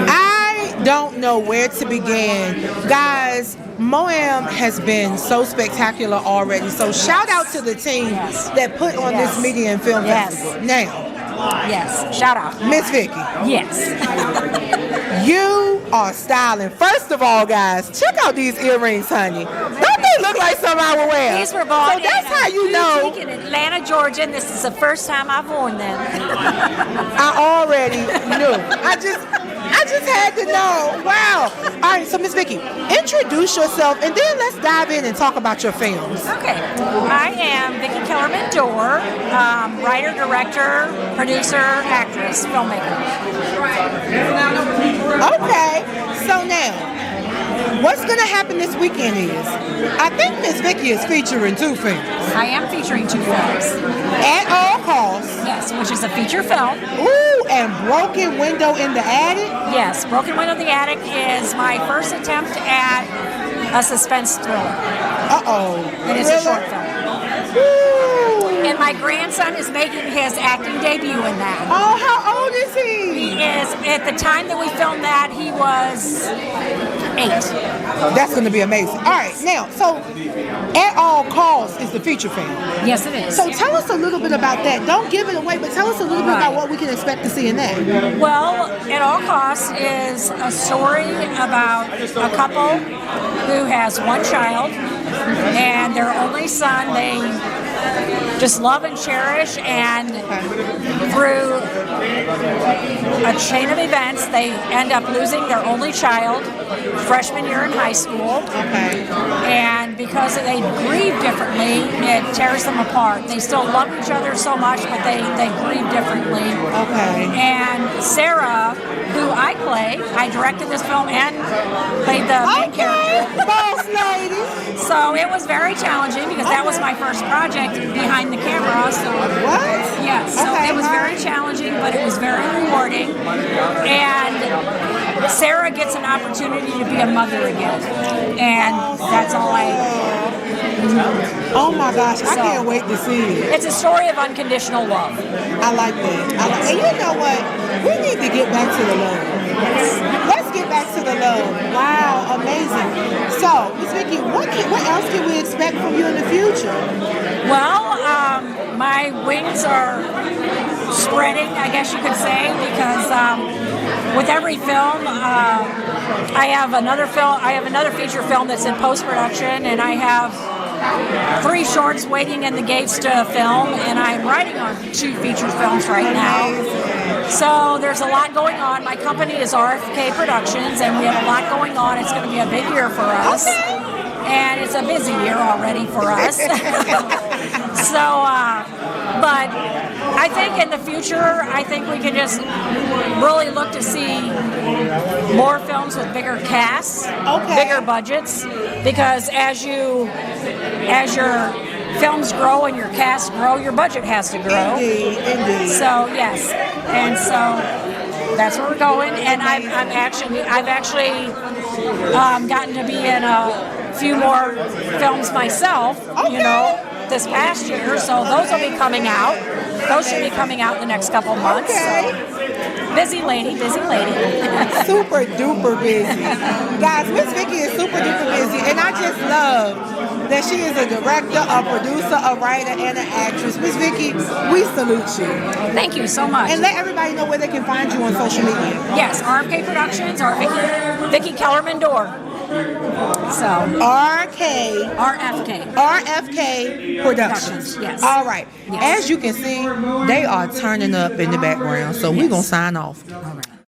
I don't know where to begin. Guys, M.O.A.M has been so spectacular already. So shout out to the team that put on this media and film festival. Now, shout out. Miss Vickie. Yes. You are styling. First of all, guys, check out these earrings, honey. Don't they look like something I would wear? These were bought so that's how you know. In Atlanta, Georgia, and this is the first time I've worn them. I already knew. I just had to know. Wow. All right, so Miss Vickie, introduce yourself, and then let's dive in and talk about your films. Okay. I am Vickie Kellerman-Dorr, writer, director, producer, actress, filmmaker. Okay. So now, what's going to happen this weekend is, I think Miss Vickie is featuring 2 films. I am featuring 2 films. At All Costs. Yes, which is a feature film. Ooh, and Broken Window in the Attic. Yes, Broken Window in the Attic is my first attempt at a suspense thriller. Uh-oh. It is a short film. Ooh. And my grandson is making his acting debut in that. Oh, how old is he? He is, at the time that we filmed that, he was 8. That's going to be amazing. All right, now, so At All Costs is the feature film. Yes, it is. So tell us a little bit about that. Don't give it away, but tell us a little bit about what we can expect to see in that. Well, At All Costs is a story about a couple who has 1 child and their only son they just love and cherish, and through a chain of events they end up losing their only child freshman year in high school. And because they grieve differently, it tears them apart. They still love each other so much, but they grieve differently. And Sarah, who I play, I directed this film and played the main character. Boss lady. So it was very challenging because that was my first project behind the camera. So yes, so it was very challenging, but it was very rewarding. And Sarah gets an opportunity to be a mother again, and that's all Oh my gosh, I can't wait to see it. It's a story of unconditional love. I like that. And you know what? We need to get back to the love. Let's get back to the love. Wow, amazing. So, Ms. Vickie, what else can we expect from you in the future? Well, my wings are spreading, I guess you could say, because with every film, I have another feature film that's in post-production, and I have 3 shorts waiting in the gates to film, and I'm writing on 2 feature films right now. So there's a lot going on. My company is RFK Productions, and we have a lot going on. It's going to be a big year for us. And it's a busy year already for us. But I think in the future, I think we can just really look to see more films with bigger casts, bigger budgets, because as your films grow and your casts grow, your budget has to grow. Indeed. So yes, and so that's where we're going. And I've actually gotten to be in a few more films myself, you know, this past year. So those will be coming out. Those should be coming out in the next couple months. So. Busy lady. Super duper busy. Guys, Miss Vickie is super duper busy, and I just love that she is a director, a producer, a writer, and an actress. Miss Vickie, we salute you. Thank you so much. And let everybody know where they can find you on social media. Yes, RFK Productions, or Vickie Kellerman-Dorr. So RFK Productions. Yes. All right. Yes. As you can see, they are turning up in the background. So we're gonna sign off. All right.